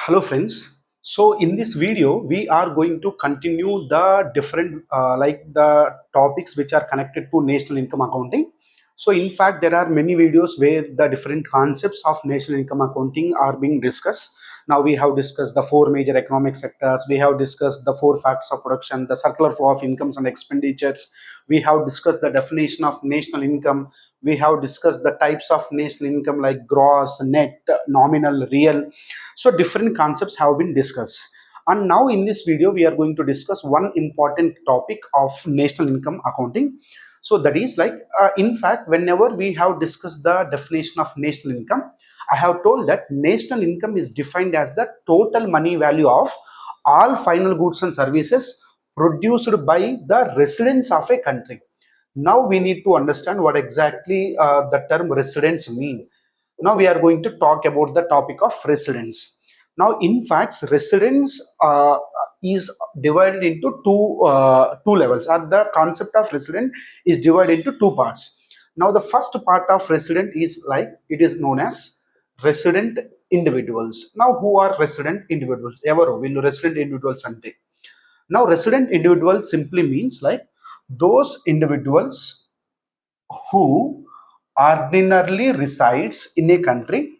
Hello friends. So in this video we are going to continue the different the topics which are connected to national income accounting. So in fact there are many videos where the different concepts of national income accounting are being discussed. Now we have discussed the four major economic sectors, we have discussed the four facts of production, the circular flow of incomes and expenditures, we have discussed the definition of national income, we have discussed the types of national income like gross, net, nominal, real. So different concepts have been discussed, and now in this video we are going to discuss one important topic of national income accounting. So that is in fact, whenever we have discussed the definition of national income, I have told that national income is defined as the total money value of all final goods and services produced by the residents of a country. Now we need to understand what exactly the term residents mean. Now we are going to talk about the topic of residence. Now in fact residence is divided into two levels, or the concept of resident is divided into two parts. Now the first part of resident is like it is known as resident individuals. Now who are resident individuals? Evaru will resident individuals ante. Now resident individuals simply means like those individuals who ordinarily resides in a country.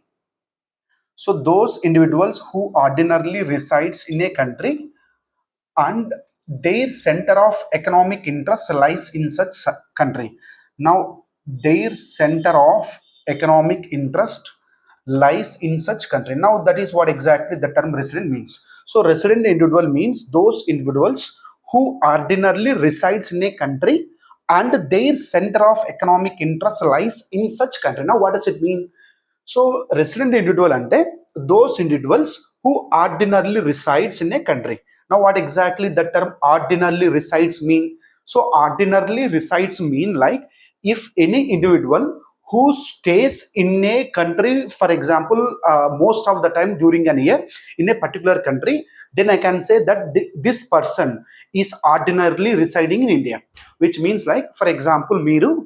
So those individuals who ordinarily resides in a country and their center of economic interest lies in such country. Now their center of economic interest lies in such country. Now that is what exactly the term resident means. So resident individual means those individuals who ordinarily resides in a country and their center of economic interest lies in such country. Now what does it mean? So resident individual ante those individuals who ordinarily resides in a country. Now what exactly the term ordinarily resides mean? So ordinarily resides mean like if any individual who stays in a country, for example, most of the time during an year in a particular country, then I can say that this person is ordinarily residing in India. Which means like, for example, Miru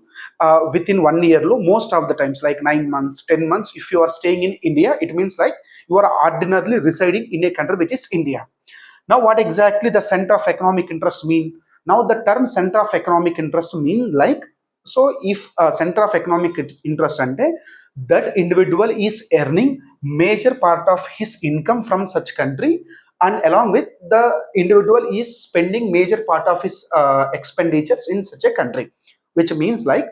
within 1 year low, most of the times like 9 months, 10 months, if you are staying in India, it means like you are ordinarily residing in a country which is India. Now what exactly the center of economic interest mean? Now the term center of economic interest mean like, so if center of economic interest ante that individual is earning major part of his income from such country, and along with the individual is spending major part of his expenditures in such a country. Which means like,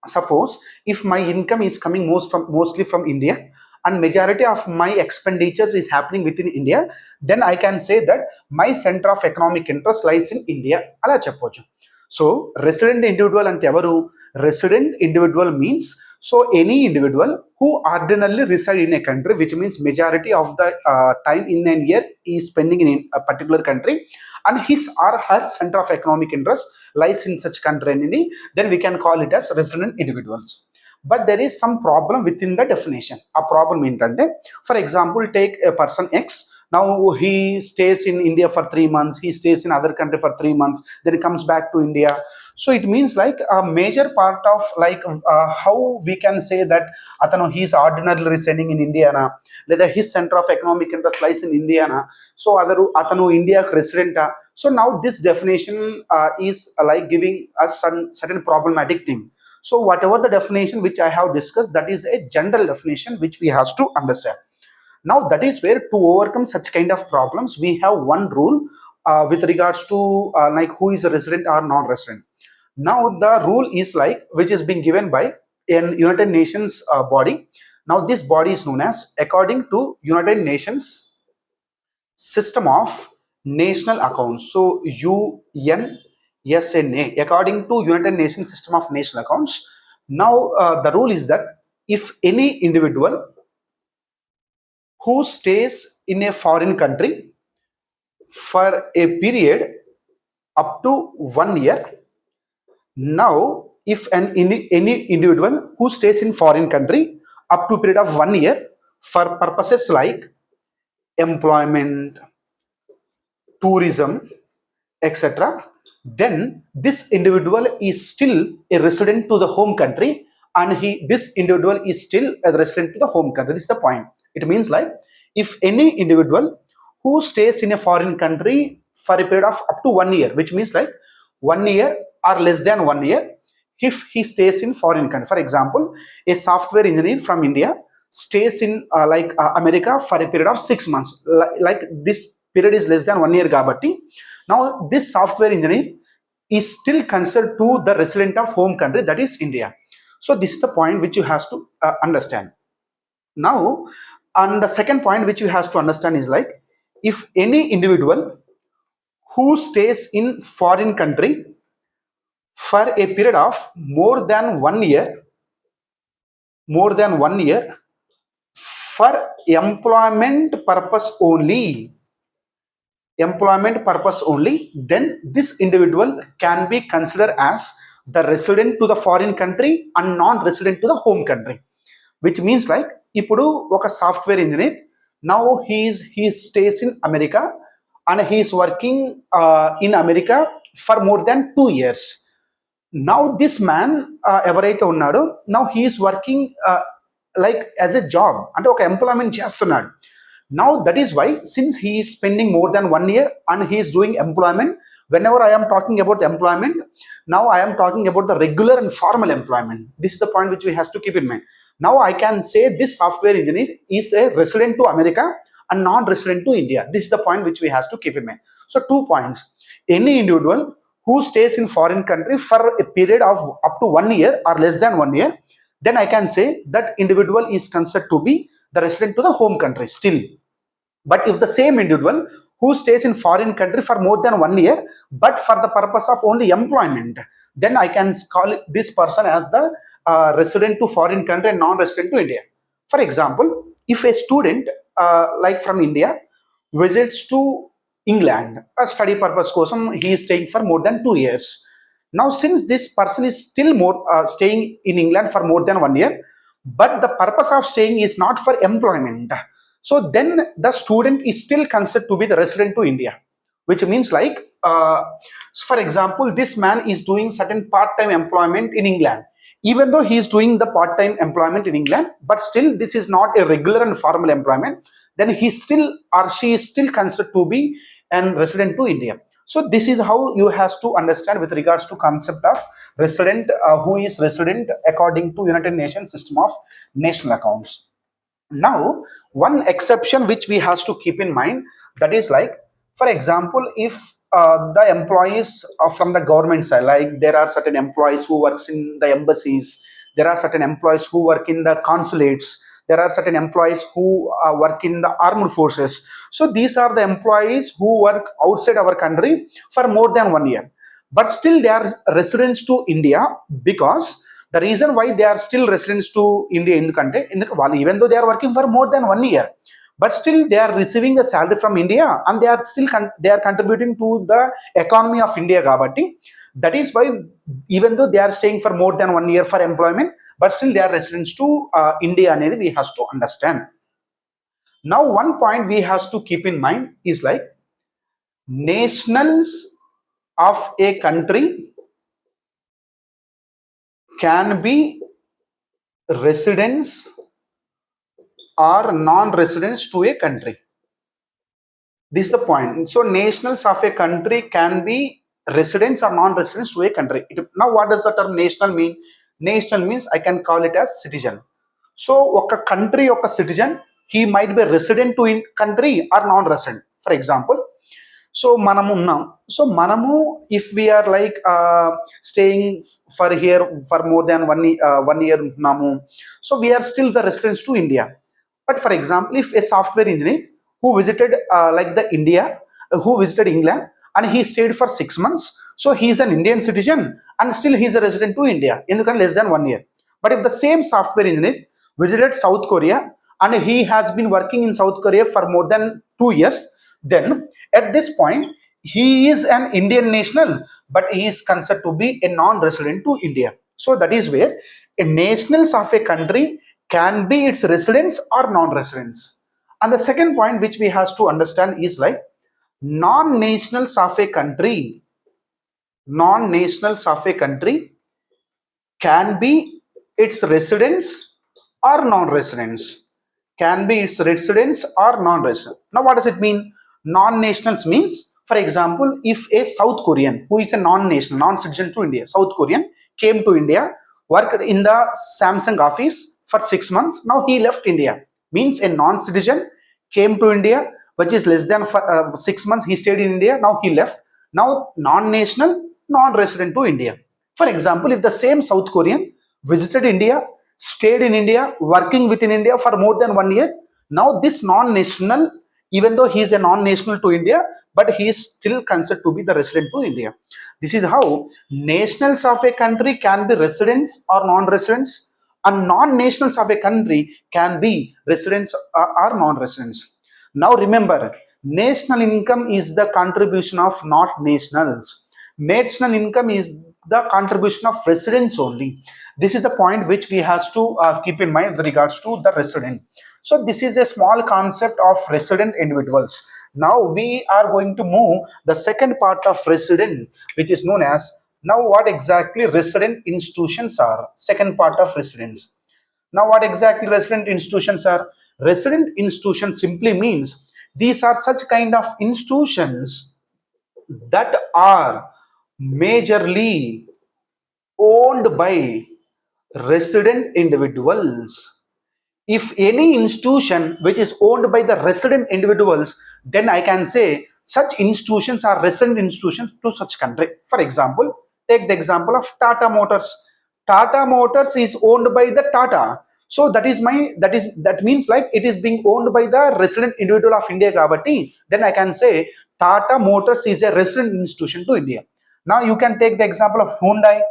suppose if my income is coming mostly from India and majority of my expenditures is happening within India, then I can say that my center of economic interest lies in India ala cheppochu. So resident individual ante evaru? Resident individual means so any individual who ordinarily reside in a country, which means majority of the time in a year is spending in a particular country, and his or her center of economic interest lies in such country, then we can call it as resident individuals. But there is some problem within the definition. A problem ఏంటంటే, for example, take a person X. Now he stays in India for 3 months, he stays in other country for 3 months, then he comes back to India. So it means like a major part of like how we can say that atano he is ordinarily residing in India na, లేదా his center of economic interest lies in India na, so atanu India resident. So now this definition is like giving us some certain problematic thing. So whatever the definition which I have discussed, that is a general definition which we have to understand. Now that is where to overcome such kind of problems, we have one rule with regards to like who is a resident or non-resident. Now the rule is like which is being given by an United Nations body. Now this body is known as, according to United Nations system of national accounts, so UNSNA, according to United Nations system of national accounts. Now the rule is that if any individual who stays in a foreign country for a period up to 1 year. Now if any individual who stays in foreign country up to a period of 1 year for purposes like employment, tourism, etc., then this individual is still a resident to the home country, and this individual is still a resident to the home country. This is the point. It means like if any individual who stays in a foreign country for a period of up to 1 year, which means like 1 year or less than 1 year, if he stays in foreign country. For example, a software engineer from India stays in America for a period of 6 months. Like this period is less than 1 year gabatti. Now this software engineer is still considered to the resident of home country, that is India. So this is the point which you have to understand. Now, and the second point which you have to understand is like, if any individual who stays in foreign country for a period of more than 1 year for employment purpose only, then this individual can be considered as the resident to the foreign country and non-resident to the home country. Which means like, ఇప్పుడు ఒక software engineer, now he stays in America and he is working in America for more than 2 years. Now this man ఎవరైతే ఉన్నాడో, now he is working like as a job, అంటే ఒక employment చేస్తున్నాడు. Now that is why, since he is spending more than 1 year and he is doing employment, whenever I am talking about employment, now I am talking about the regular and formal employment. This is the point which we have to keep in mind. Now I can say this software engineer is a resident to America and non-resident to India. This is the point which we have to keep in mind. So 2 points. Any individual who stays in foreign country for a period of up to 1 year or less than 1 year, then I can say that individual is considered to be the resident to the home country still. But if the same individual who stays in foreign country for more than 1 year, but for the purpose of only employment, then I can call this person as the resident to foreign country and non-resident to India. For example, if a student like from India visits to England a study purpose kosam, he is staying for more than 2 years. Now since this person is still staying in England for more than 1 year, but the purpose of staying is not for employment, so then the student is still considered to be the resident to India. Which means like, for example, this man is doing certain part-time employment in England. Even though he is doing the part-time employment in England, but still this is not a regular and formal employment, then he still or she is still considered to be an resident to India. So this is how you have to understand with regards to concept of resident, who is resident according to United Nations system of national accounts. Now, one exception which we have to keep in mind, that is like, for example, if the employees are from the government side, like there are certain employees who works in the embassies, there are certain employees who work in the consulates, there are certain employees who work in the armed forces. So these are the employees who work outside our country for more than 1 year, but still they are residents to India. Because the reason why they are still residents to India in the country, even though they are working for more than 1 year, but still they are receiving the salary from India and they are still they are contributing to the economy of India gabatti. That is why, even though they are staying for more than 1 year for employment, but still they are residents to India anedi we have to understand. Now one point we have to keep in mind is like, nationals of a country can be residents or non-residents to a country. This is the point. So nationals of a country can be residents or non-residents to a country. Now what does the term national mean? National means I can call it as citizen. So oka country oka citizen, he might be resident to in country or non-resident. For example, so manamu unnam, so manamu, if we are like staying for here for more than 1 year unnamu, so we are still the residents to India. But for example, if a software engineer who visited like the India, who visited England and he stayed for 6 months, so he is an Indian citizen and still he is a resident to India in less than 1 year. But if the same software engineer visited South Korea and he has been working in South Korea for more than 2 years, then at this point he is an Indian national, but he is considered to be a non-resident to India. So that is where a nationals of a country can be its residents or non-residents. And the second point which we have to understand is like, non-nationals of a country can be its residents or non-residents. can be its residents or non-resident. Now, what does it mean? Non-nationals means, for example, if a South Korean who is a non-national, non-citizen to India, South Korean came to India, worked in the Samsung office for 6 months. Now he left India. Means a non-citizen came to India, which is less than 6 months. He stayed in India. Now he left. Now non-national, non-resident to India. For example, if the same South Korean visited India, stayed in India, working within India for more than 1 year, now this non-national, even though he is a non-national to India, but he is still considered to be the resident to India. This is how nationals of a country can be residents or non-residents, and non-nationals of a country can be residents or non-residents. Now remember, national income is the contribution of not nationals. National income is the contribution of residents only. This is the point which we have to keep in mind with regards to the resident. So this is a small concept of resident individuals. Now we are going to move the second part of resident, which is known as, now what exactly resident institutions are. Second part of residents. Now what exactly resident institutions are? Resident institutions simply means these are such kind of institutions that are majorly owned by resident individuals. If any institution which is owned by the resident individuals, then I can say such institutions are resident institutions to such country. For example, take the example of Tata Motors. Tata Motors is owned by the Tata. So that means like it is being owned by the resident individual of India kabatti, then I can say Tata Motors is a resident institution to India. Now you can take the example of Hyundai.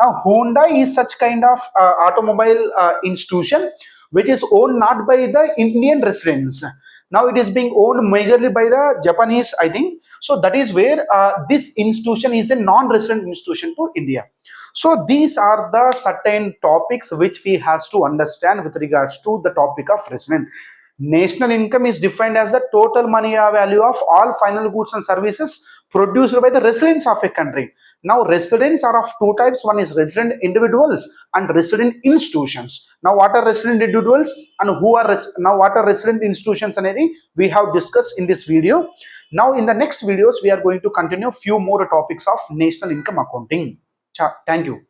Now Hyundai is such kind of automobile institution which is owned not by the Indian residents. Now it is being owned majorly by the Japanese, I think. So that is where this institution is a non-resident institution to India. So these are the certain topics which we have to understand with regards to the topic of resident. National income is defined as the total money value of all final goods and services produced by the residents of a country. Now residents are of two types. One is resident individuals and resident institutions. Now what are resident individuals and who are now what are resident institutions anedi we have discussed in this video. Now in the next videos we are going to continue few more topics of national income accounting. Thank you.